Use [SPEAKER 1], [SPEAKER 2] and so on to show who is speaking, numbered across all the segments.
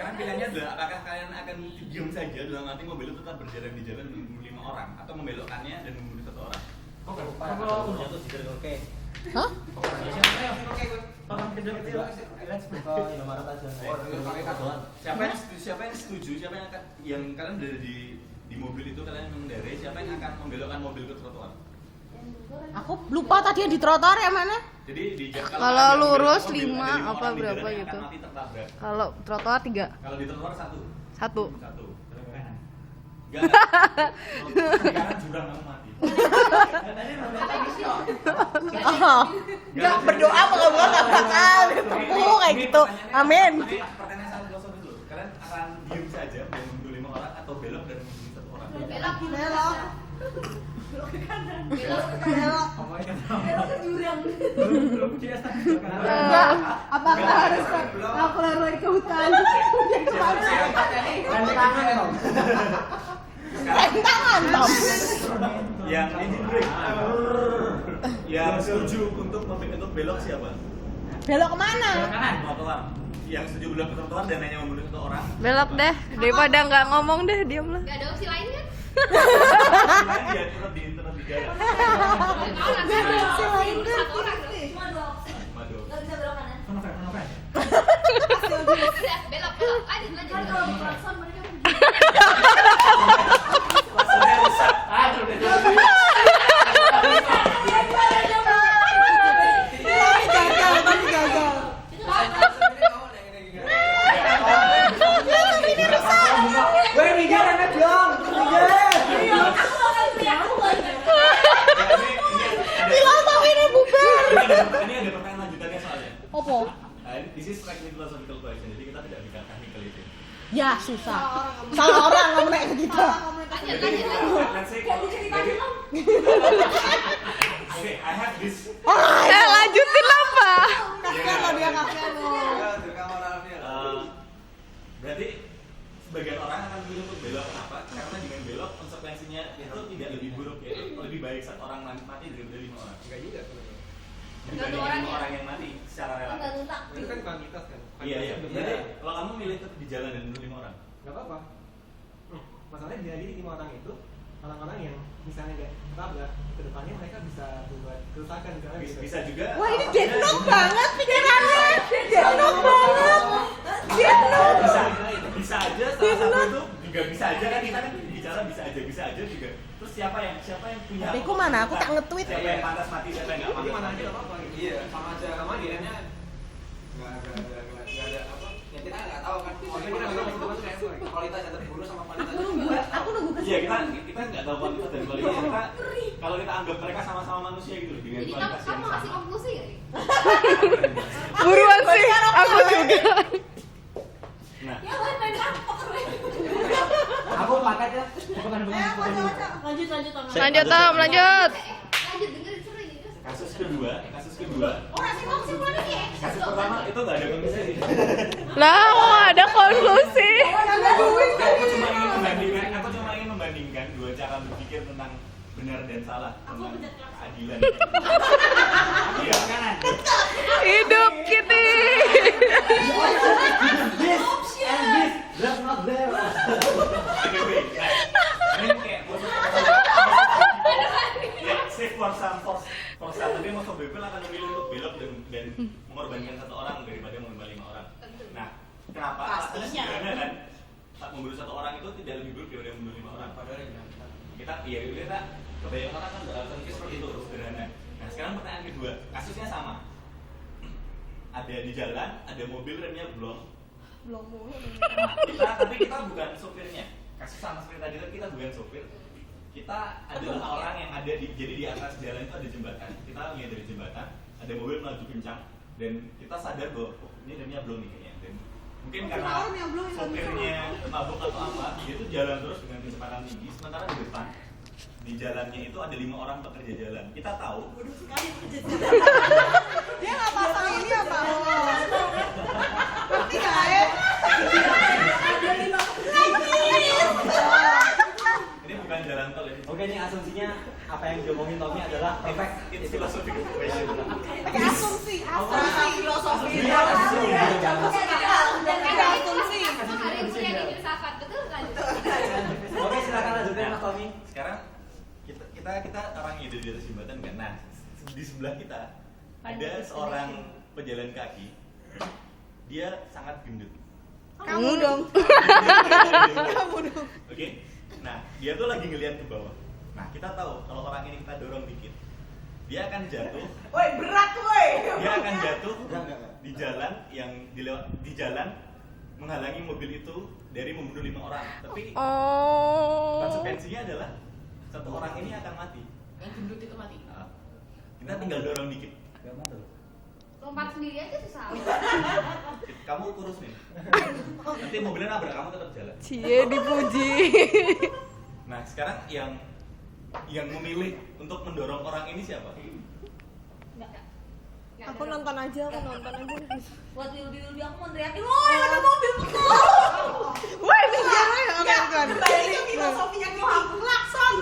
[SPEAKER 1] Sekarang pilihannya adalah apakah kalian akan diam saja dalam arti mobil itu tetap berjalan di jalan dan membunuh 5 orang atau membelokkannya dan membunuh 1 orang.
[SPEAKER 2] Kalau punya tuh tidak oke.
[SPEAKER 3] Hah?
[SPEAKER 2] Orang kecil ke Indomaret aja.
[SPEAKER 1] Siapa yang setuju? Siapa yang kalian berada di mobil itu, kalian mengendarai, siapa yang akan membelokkan mobil ke trotoar?
[SPEAKER 3] Aku lupa tadi yang di trotoar yang mana?
[SPEAKER 1] Jadi
[SPEAKER 3] Kalau lurus 5 apa berapa gitu. Kalau trotoar 3.
[SPEAKER 1] Kalau di trotoar 1.
[SPEAKER 3] 1.
[SPEAKER 1] Enggak. Sekarang jurang kamu mati.
[SPEAKER 3] Oh, enggak berdoa moga-moga enggak bakal ketemu kayak gitu. Amin.
[SPEAKER 1] Pertanyaan sangat filosofis dulu. Kalian akan diam saja dan membunuh 5 orang atau belok dan membunuh 1 orang?
[SPEAKER 4] Belok ke kanan. Belok ke jurang.
[SPEAKER 3] Enggak, apakah harus aku lari ke hutan? Rentangan, Tom.
[SPEAKER 1] Yang engine brake. Yang setuju untuk belok siapa?
[SPEAKER 3] Belok kemana?
[SPEAKER 1] Trotoar. Yang setuju belok ke trotoar dan hanya membunuh 1 orang.
[SPEAKER 3] Belok deh, daripada nggak ngomong deh, diam lah.
[SPEAKER 4] Gak ada opsi lain kan?
[SPEAKER 1] Dia tetap di jalan.
[SPEAKER 4] Gak ada opsi lain kan? Satu orang dong. Cuma 2 opsi.
[SPEAKER 1] Waduh.
[SPEAKER 4] Gak bisa belok kanan.
[SPEAKER 2] Kenapa?
[SPEAKER 4] Udah, belok. Lanjut. Kalau di klakson mereka
[SPEAKER 1] Sudah rusak.
[SPEAKER 3] Gagal.
[SPEAKER 2] Weh, minggir anak dong.
[SPEAKER 3] Bilang tahu ini bubar.
[SPEAKER 1] Ini ada pertanyaan lanjutannya soalnya.
[SPEAKER 3] Opo?
[SPEAKER 1] This is strictly philosophical question, jadi kita tidak bicara technical itu.
[SPEAKER 3] Ya susah. Salah orang ngomong kayak gitu.
[SPEAKER 1] Let's say kalau jadi Oke, I have this.
[SPEAKER 3] Lanjutin apa?
[SPEAKER 1] Kasihan loh dia,
[SPEAKER 3] kasihan
[SPEAKER 1] Berarti sebagian orang akan memilih untuk belok. Kenapa? Karena dengan belok konsekuensinya itu tidak lebih buruk, yaitu lebih baik 1 orang mati daripada 5 orang. Enggak juga sebenarnya. Dibanding 5 orang yang mati secara relatif.
[SPEAKER 5] Itu kan kuantitas kan.
[SPEAKER 1] Iya. Jadi kalau kamu milih tetap di jalan dan bunuh 5 orang,
[SPEAKER 5] Gak apa-apa. Masalahnya jadi 5 orang itu orang-orang yang misalnya nggak tabrak, ke depannya mereka bisa buat kerusakan misalnya gitu.
[SPEAKER 1] bisa juga.
[SPEAKER 3] Wah ini genom banget pikirannya. Genom banget. Genom.
[SPEAKER 1] Bisa aja salah satu itu juga bisa aja kan, kita kan bicara bisa aja juga. Terus siapa yang punya?
[SPEAKER 3] Tapi aku mana? Aku tak nge-tweet.
[SPEAKER 1] Siapa yang pantas mati, siapa yang nggak
[SPEAKER 5] Tapi
[SPEAKER 1] pantas
[SPEAKER 5] mana
[SPEAKER 1] mati?
[SPEAKER 5] aja nggak apa-apa. Iya, sama aja sama akhirnya nggak ada apa. Ya kita nggak tahu kan. Kualitas yang terbunuh sama kualitas.
[SPEAKER 3] Aku nunggu
[SPEAKER 1] Iya, kita nggak tahu kualitas dan kualitas. Kalau kita anggap mereka sama-sama manusia gitu loh, dengan
[SPEAKER 4] Jadi
[SPEAKER 1] kualitas yang
[SPEAKER 4] kamu kasih
[SPEAKER 1] sama.
[SPEAKER 4] konklusi gak?
[SPEAKER 3] buruan sih. Aku juga.
[SPEAKER 1] Nah,
[SPEAKER 4] Ya main rampok.
[SPEAKER 2] Aku paket ya. Bukan
[SPEAKER 4] Lanjut
[SPEAKER 3] Lanjut Tom, lanjut.
[SPEAKER 4] Lanjut dengerin seru ini.
[SPEAKER 1] kasus kedua.
[SPEAKER 4] Oh, kasih konklusi lagi ya?
[SPEAKER 1] Kasus pertama itu nggak ada konklusi.
[SPEAKER 3] Lah, kok ada konklusi?
[SPEAKER 1] Aku cuma ingin membandingkan 2 cara berpikir tentang benar dan salah, tentang keadilan. Iya, kanan.
[SPEAKER 3] Hidup kita.
[SPEAKER 2] That's not there.
[SPEAKER 1] Ini kayak ya, safe for some, tapi most of people akan memilih untuk belok dan mengorbankan 1 orang daripada mengorbankan 5 orang. Nah, kenapa?
[SPEAKER 3] Pastinya.
[SPEAKER 1] Karena kan membunuh 1 orang itu tidak lebih buruk daripada membunuh 5 orang. Kita kebanyakan orang kan beralasan seperti itu, sederhana. Nah, sekarang pertanyaan kedua, kasusnya sama. Ada di jalan, ada mobil remnya blong. Tapi kita bukan sopirnya. Kasus sama seperti tadi, kita bukan sopir. Kita adalah orang yang ada jadi di atas jalan itu ada jembatan. Kita lihat dari jembatan, ada mobil melaju kencang dan kita sadar bahwa ini remnya blong nih kayaknya. Dan mungkin karena sopirnya mabuk atau apa, dia tuh jalan terus dengan kecepatan tinggi. Sementara di depan di jalannya itu ada 5 orang pekerja jalan. Kita tahu.
[SPEAKER 3] Dia nggak pasang ini apa? Ngerti nggak ya?
[SPEAKER 1] Ini bukan jalan tol ya.
[SPEAKER 2] Oke, ini asumsinya apa yang diomongin Tommy adalah perfect.
[SPEAKER 1] It's philosophical question.
[SPEAKER 3] Asumsi. Filosofi.
[SPEAKER 4] Dan ada asumsi
[SPEAKER 1] di sebelah kita ada seorang pejalan kaki. Dia sangat gendut.
[SPEAKER 3] Kamu dong.
[SPEAKER 1] Oke. Nah, dia tuh lagi ngeliat ke bawah. Nah, kita tahu kalau orang ini kita dorong dikit, dia akan jatuh.
[SPEAKER 3] Woi, berat woi.
[SPEAKER 1] Dia akan jatuh
[SPEAKER 2] Enggak.
[SPEAKER 1] di jalan yang di jalan menghalangi mobil itu dari membunuh 5 orang. Tapi
[SPEAKER 3] Oh.
[SPEAKER 1] konsekuensinya adalah satu orang ini akan mati.
[SPEAKER 4] Yang gendut itu mati.
[SPEAKER 1] Nah, kita tinggal dorong dikit.
[SPEAKER 2] Enggak mau tuh.
[SPEAKER 4] Lompat sendiri aja susah.
[SPEAKER 1] Kamu kurus nih. Nanti mobilnya nabrak kamu tetap jalan.
[SPEAKER 3] Cie dipuji.
[SPEAKER 1] Nah, sekarang yang memilih untuk mendorong orang ini siapa?
[SPEAKER 3] Aku nonton aja.
[SPEAKER 4] Buat Wilby aku mau teriakin, woi ada mobil betul.
[SPEAKER 3] Woi, minggir woi. Oke, kan.
[SPEAKER 4] Itu filosofinya gitu. Aku klakson.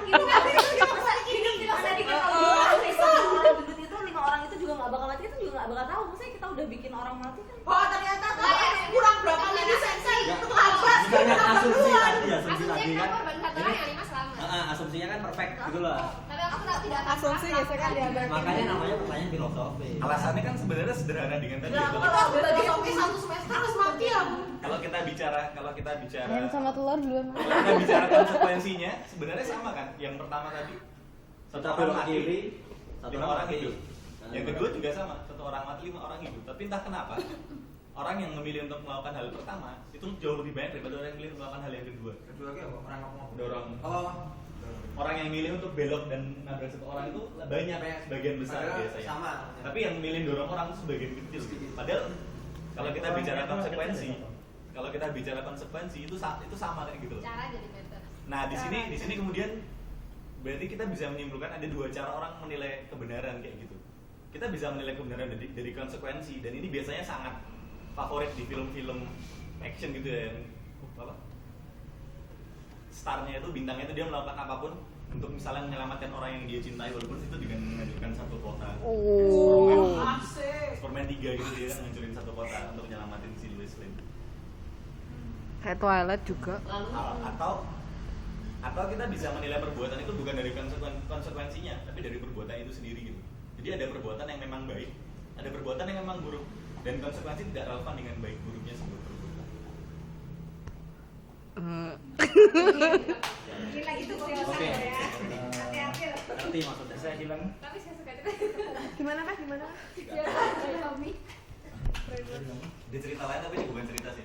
[SPEAKER 4] Gitu kan? Masa ini kita sedih kan kalau orang gendut itu 5 orang itu juga nggak bakal mati, kita juga nggak bakal tahu. Maksudnya kita udah bikin orang mati kan? Oh ternyata kurang berapa mili sensei itu habis.
[SPEAKER 2] Misalnya asumsi tadi
[SPEAKER 4] Asumsinya
[SPEAKER 2] kan.
[SPEAKER 4] kenapa benar
[SPEAKER 2] Ini
[SPEAKER 4] yang 5 selamat?
[SPEAKER 2] asumsinya kan perfect gitu loh.
[SPEAKER 4] Tapi aku tidak
[SPEAKER 3] Asumsi biasanya kan diabaikan.
[SPEAKER 2] Makanya namanya pertanyaan filosofi.
[SPEAKER 1] Alasannya kan sebenarnya sederhana dengan tadi.
[SPEAKER 4] Nah, kalau filosofi 1 semester harus mati ya.
[SPEAKER 1] Kalau kita bicara
[SPEAKER 3] Ayam sama telur duluan.
[SPEAKER 1] kalau kita bicara konsekuensinya sebenarnya sama kan. Yang pertama tadi satu orang
[SPEAKER 2] belok
[SPEAKER 1] mati,
[SPEAKER 2] kiri,
[SPEAKER 1] 5 orang
[SPEAKER 2] mati.
[SPEAKER 1] hidup. Yang kedua juga sama, 1 orang mati, 5 orang hidup. Tapi entah kenapa orang yang memilih untuk melakukan hal pertama itu jauh lebih banyak daripada orang yang memilih melakukan hal yang kedua.
[SPEAKER 5] Kedua lagi apa? Orang ngomong.
[SPEAKER 1] Dorong.
[SPEAKER 5] Oh.
[SPEAKER 1] Orang yang milih untuk belok dan nabrak 1 orang itu banyak, sebagian besar
[SPEAKER 5] Padahal
[SPEAKER 1] biasanya.
[SPEAKER 5] sama.
[SPEAKER 1] Tapi yang milih dorong orang itu sebagian kecil. Padahal kalau kita bicara konsekuensi, itu sama kayak gitu.
[SPEAKER 4] Cara jadi better.
[SPEAKER 1] Nah, di sini kemudian berarti kita bisa menyimpulkan ada 2 cara orang menilai kebenaran kayak gitu. Kita bisa menilai kebenaran dari konsekuensi, dan ini biasanya sangat favorit di film-film action gitu ya, yang starnya itu, bintangnya itu dia melakukan apapun untuk misalnya menyelamatkan orang yang dia cintai walaupun itu dengan menghancurkan satu kota.
[SPEAKER 3] Oh.
[SPEAKER 1] Superman 3 gitu, dia kan ngancurin satu kota untuk nyelamatin si Lois Lane.
[SPEAKER 3] Kayak Twilight juga.
[SPEAKER 4] Lalu
[SPEAKER 1] Atau kita bisa menilai perbuatan itu bukan dari konsekuensinya, tapi dari perbuatan itu sendiri gitu. Jadi ada perbuatan yang memang baik, ada perbuatan yang memang buruk, dan konsekuensi tidak relevan dengan baik buruknya sebuah perbuatan.
[SPEAKER 4] ini lagi tuh
[SPEAKER 2] Oke.
[SPEAKER 4] hati-hati loh.
[SPEAKER 2] Ngerti maksudnya. Saya bilang
[SPEAKER 4] Tapi saya suka
[SPEAKER 3] Gimana kah? Gimana?
[SPEAKER 4] Hobi.
[SPEAKER 1] Dia cerita lain tapi ini bukan cerita sih.